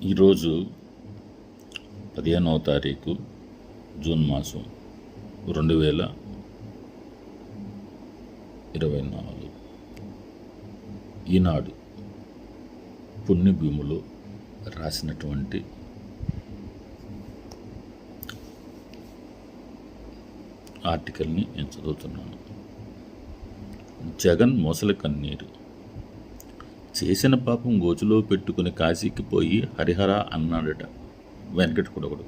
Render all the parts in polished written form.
ఈరోజు 15వ తారీఖు జూన్ మాసం 2024. ఈనాడు పుణ్యభూములు రాసినటువంటి ఆర్టికల్ని నేను చదువుతున్నాను. జగన్ మొసలి కన్నీరు. చేసిన పాపం గోచులో పెట్టుకుని కాశీకి పోయి హరిహర అన్నాడట వెంకటకుడొకడు.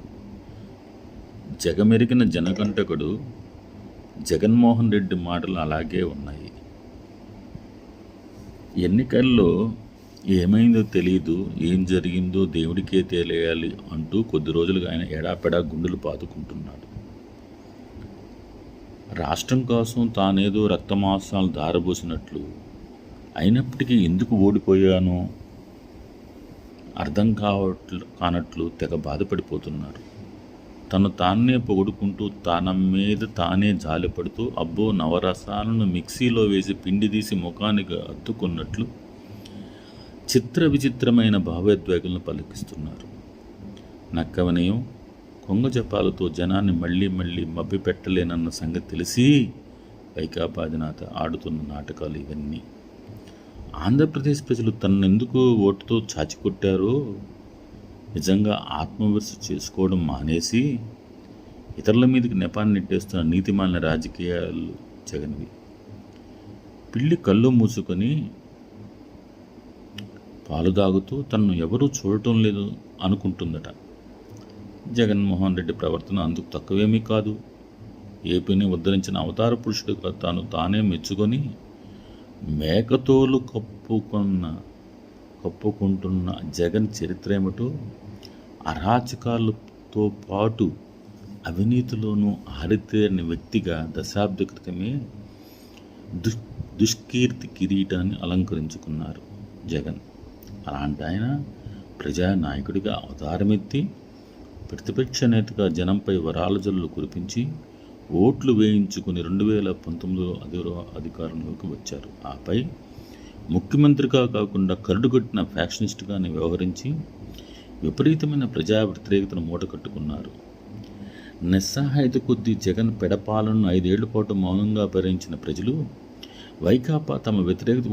జగమెరిగిన జనకంటకుడు జగన్మోహన్ రెడ్డి మాటలు అలాగే ఉన్నాయి. ఎన్నికల్లో ఏమైందో తెలియదు, ఏం జరిగిందో దేవుడికే తెలియాలి అంటూ కొద్ది రోజులుగా ఆయన ఎడాపెడా గుండెలు పాతుకుంటున్నాడు. రాష్ట్రం కోసం తానేదో రక్తమాంసాలు దారబోసినట్లు, అయినప్పటికీ ఎందుకు ఓడిపోయానో అర్థం కానట్లు తెగ బాధపడిపోతున్నారు. తను తానే పొగుడుకుంటూ తన మీద తానే జాలిపడుతూ అబ్బో నవరసాలను మిక్సీలో వేసి పిండి తీసి ముఖానికి అద్దుకున్నట్లు చిత్ర విచిత్రమైన భావోద్వేగాలను పలికిస్తున్నారు. నక్కవనయం కొంగ జపాలతో జనాన్ని మళ్ళీ మళ్ళీ మభ్య పెట్టలేనన్న సంగతి తెలిసి వైకాపా అధినేత ఆడుతున్న నాటకాలు ఇవన్నీ. ఆంధ్రప్రదేశ్ ప్రజలు తనెందుకు ఓటుతో చాచికొట్టారో నిజంగా ఆత్మవిమర్శ చేసుకోవడం మానేసి ఇతరుల మీదకి నెపాన్ని నెట్టేస్తున్న నీతిమాలిన రాజకీయాలు జగన్వి. పిల్లి కళ్ళు మూసుకొని పాలు తాగుతూ తనను ఎవరూ చూడటం లేదు అనుకుంటుందట. జగన్మోహన్ రెడ్డి ప్రవర్తన అందుకు తక్కువేమీ కాదు. ఏపీని ఉద్ధరించిన అవతార పురుషుడుగా తానే మెచ్చుకొని మేకతోలు కప్పుకుంటున్న జగన్ చరిత్ర ఏమిటో, అరాచకాలతో పాటు అవినీతిలోనూ ఆరితేరిన వ్యక్తిగా దశాబ్ద క్రితమే దుష్కీర్తి కిరీటాన్ని అలంకరించుకున్నారు జగన్. అలాంటి ఆయన ప్రజానాయకుడిగా అవతారమెత్తి ప్రతిపక్ష నేతగా జనంపై వరాల జల్లు కురిపించి ఓట్లు వేయించుకుని 2019లో అధికారంలోకి వచ్చారు. ఆపై ముఖ్యమంత్రిగా కాకుండా కరడుగట్టిన ఫ్యాక్షనిస్ట్గానే వ్యవహరించి విపరీతమైన ప్రజా వ్యతిరేకతను మూటకట్టుకున్నారు. నిస్సహాయత కొద్దీ జగన్ పెడపాలను 5 ఏళ్ల పాటు మౌనంగా భరించిన ప్రజలు వైకాపా తమ వ్యతిరేకత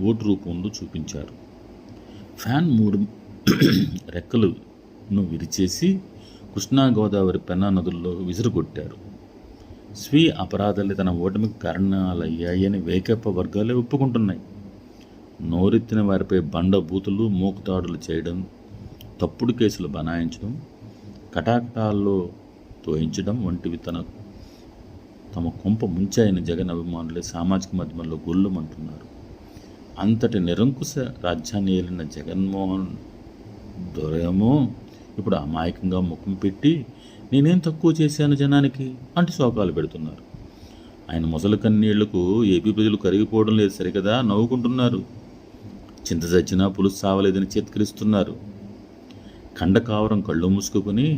ఓటు రూపంలో చూపించారు. ఫ్యాన్ 3 రెక్కలను విరిచేసి కృష్ణా గోదావరి పెన్నా నదుల్లో విసిరుగొట్టారు. స్వీయ అపరాధాలే తన ఓటమికి కారణాలయ్యాయని వైకాపా వర్గాలే ఒప్పుకుంటున్నాయి. నోరెత్తిన వారిపై బండ బూతులు మూకుతాడులు చేయడం, తప్పుడు కేసులు బనాయించడం, కటాకటాల్లో తోయించడం వంటివి తమ కొంప ముంచాయని జగన్ అభిమానులే సామాజిక మాధ్యమాల్లో గొల్లుమంటున్నారు. అంతటి నిరంకుశ రాజ్యాన్ని ఏలిన జగన్మోహన్ దొరేమో ఇప్పుడు అమాయకంగా ముఖం పెట్టి నేనేం తక్కువ చేశాను జనానికి అంటూ శోకాలు పెడుతున్నారు. ఆయన మొసలి కన్నీళ్లకు ఏపీ ప్రజలు కరిగిపోవడం లేదు సరికదా, నవ్వుకుంటున్నారు. చింత చచ్చినా పులుసు సావలేదని చేత్కరిస్తున్నారు. ఖండకావరం కళ్ళు మూసుకుని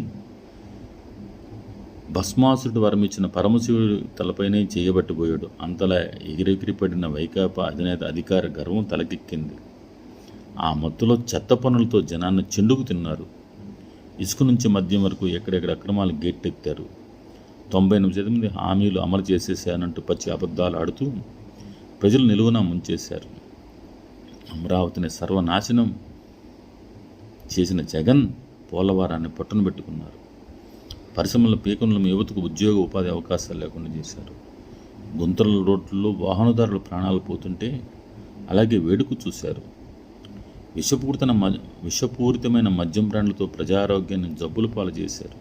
భస్మాసురుడు వరమిచ్చిన పరమశివుడి తలపైనే చేయబట్టిపోయాడు. అంతలా ఎగిరెగిరిపడిన వైకాపా అధినేత అధికార గర్వం తలకెక్కింది. ఆ మత్తులో చెత్త పనులతో జనాన్ని చెండుకు తిన్నారు. ఇసుక నుంచి మద్యం వరకు ఎక్కడెక్కడ అక్రమాలు గేట్టెత్తారు. 98% హామీలు అమలు చేసేసానంటూ పచ్చి అబద్ధాలు ఆడుతూ ప్రజలు నిలువునా ముంచేశారు. అమరావతిని సర్వనాశనం చేసిన జగన్ పోలవరాన్ని పట్టున పెట్టుకున్నారు. పరిశ్రమల పీకనుల యువతకు ఉద్యోగ ఉపాధి అవకాశాలు లేకుండా చేశారు. గుంతల రోడ్లలో వాహనదారుల ప్రాణాలు పోతుంటే అలాగే వేడుకు చూశారు. విషపూరితమైన మద్యం బ్రాండ్లతో ప్రజారోగ్యాన్ని జబ్బుల పాలు చేశారు.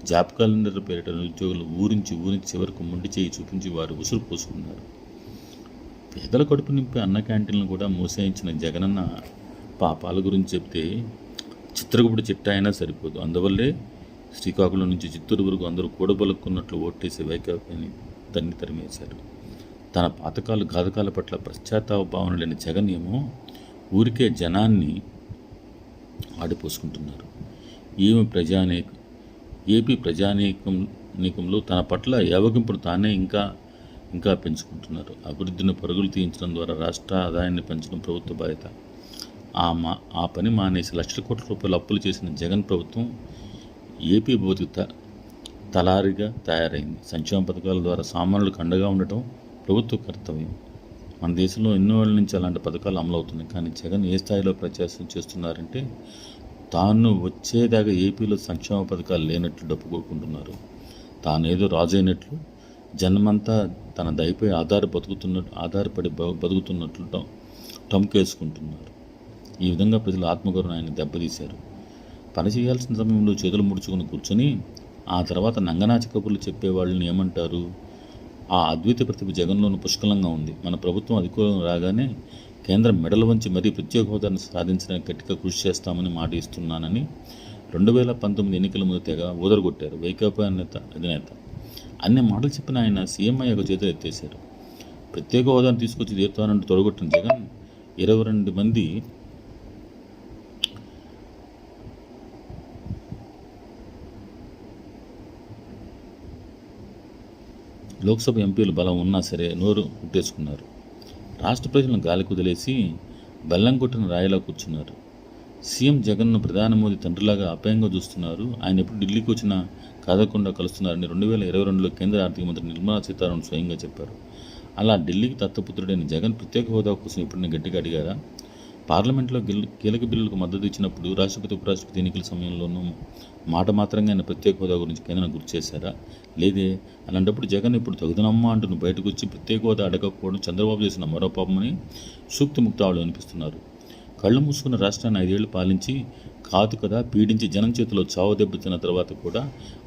జాబ్ క్యాలెండర్ పేరిట ఉద్యోగులు ఊరించి చివరకు మొండి చేయి చూపించి వారు ఉసురు పోసుకున్నారు. పేదల కడుపు నింపే అన్న క్యాంటీన్లను కూడా మూసేయించిన జగనన్న పాపాల గురించి చెప్తే చిత్రగుప్తుడి చిట్టా అయినా సరిపోదు. అందువల్లే శ్రీకాకుళం నుంచి చిత్తూరు వరకు అందరూ కూడబలుక్కున్నట్లు ఓట్టేసి వైకాపాని తరిమేశారు. తన పాతకాలు ఘాతకాల పట్ల పశ్చాత్తాప భావన లేని జగన్ ఏమో ఊరికే జనాన్ని ఆడిపోసుకుంటున్నారు. ఏపీ ప్రజానీకంలో తన పట్ల యావగింపును తానే ఇంకా పెంచుకుంటున్నారు. అభివృద్ధిని పరుగులు తీయించడం ద్వారా రాష్ట్ర ఆదాయాన్ని పెంచడం ప్రభుత్వ బాధ్యత. ఆ పని మానేసి లక్షల కోట్ల రూపాయలు అప్పులు చేసిన జగన్ ప్రభుత్వం ఏపీ బతుకు తలారిగా తయారైంది. సంక్షేమ పథకాల ద్వారా సామాన్యులకు అండగా ఉండటం ప్రభుత్వ కర్తవ్యం. మన దేశంలో ఎన్నో ఏళ్ళ నుంచి అలాంటి పథకాలు అమలవుతున్నాయి. కానీ జగన్ ఏ స్థాయిలో ప్రచారం చేస్తున్నారంటే తాను వచ్చేదాకా ఏపీలో సంక్షేమ పథకాలు లేనట్లు డప్పుకోకుంటున్నారు. తానేదో రాజు అయినట్లు జన్మంతా తన దయపై ఆధారపడి బతుకుతున్నట్లు టమ్కేసుకుంటున్నారు. ఈ విధంగా ప్రజల ఆత్మగౌరవం ఆయన దెబ్బతీశారు. పని చేయాల్సిన సమయంలో చేతులు ముడుచుకుని కూర్చొని ఆ తర్వాత నంగనాచి కబుర్లు చెప్పేవాళ్ళని ఏమంటారు? ఆ అద్వైత ప్రతిభ జగన్లోనూ పుష్కలంగా ఉంది. మన ప్రభుత్వం అధికారం రాగానే కేంద్రం మెడలు వంచి మరీ ప్రత్యేక హోదాను సాధించడానికి గట్టిగా కృషి చేస్తామని మాట ఇస్తున్నానని 2019 ఎన్నికల ముందు తెగ ఊదరగొట్టారు వైకాపా అధినేత. అన్ని మాటలు చెప్పిన ఆయన సీఎం అయ్యాక చేతులు ఎత్తేశారు. ప్రత్యేక హోదాను తీసుకొచ్చి తీరుతానంటూ తొడగొట్టిన జగన్ 22 మంది లోక్సభ ఎంపీలు బలం ఉన్నా సరే నోరు కుట్టేసుకున్నారు. రాష్ట్ర ప్రజలను గాలి కుదిలేసి బెల్లం కొట్టిన రాయిలా కూర్చున్నారు. సీఎం జగన్ను ప్రధాని మోదీ తండ్రిలాగా అపాయంగా చూస్తున్నారు. ఆయన ఎప్పుడు ఢిల్లీకి వచ్చినా కాదకుండా కలుస్తున్నారని 2022లో కేంద్ర ఆర్థిక మంత్రి నిర్మలా సీతారామన్ స్వయంగా చెప్పారు. అలా ఢిల్లీకి దత్తపుత్రుడైన జగన్ ప్రత్యేక హోదా కోసం ఎప్పుడైనా గట్టిగా అడిగారా? పార్లమెంట్లో కీలక బిల్లులకు మద్దతు ఇచ్చినప్పుడు రాష్ట్రపతి ఉపరాష్ట్రపతి ఎన్నికల సమయంలోనూ మాట మాత్రంగా ఆయన ప్రత్యేక హోదా గురించి కేంద్రం గుర్తు చేశారా? లేదే. అలాంటప్పుడు జగన్ ఇప్పుడు తగుదనమ్మా అంటూ బయటకు వచ్చి ప్రత్యేక హోదా అడగకపోవడం చంద్రబాబు చేసిన మరో పాపమని సూక్తి ముక్తావులు అనిపిస్తున్నారు. కళ్ళు మూసుకున్న రాష్ట్రాన్ని 5 ఏళ్లు పాలించి కాదు కదా పీడించి జనం చేతిలో చావు దెబ్బతిన్న తర్వాత కూడా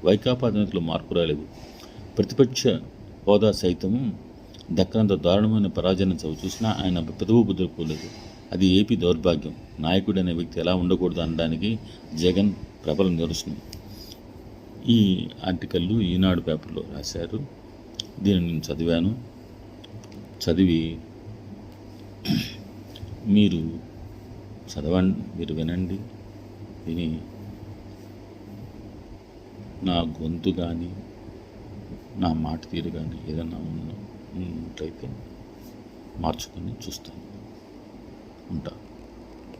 వైకాపా అధినేతలు మార్పు రాలేదు. ప్రతిపక్ష హోదా సైతం దక్కనంత దారుణమైన పరాజయాన్ని చూసినా ఆయన పెదవు బుద్ధుకోలేదు. అది ఏపీ దౌర్భాగ్యం. నాయకుడు అనే వ్యక్తి ఎలా ఉండకూడదు అనడానికి జగన్ ప్రబల నిదర్శనం. ఈ ఆర్టికల్లు ఈనాడు పేపర్లో రాశారు. దీన్ని నేను చదివాను. చదివి మీరు చదవండి, మీరు వినండి. విని నా గొంతు కానీ నా మాట తీరు కానీ ఏదన్నా ఉన్నట్లయితే మార్చుకొని చూస్తాను. ఉంటా.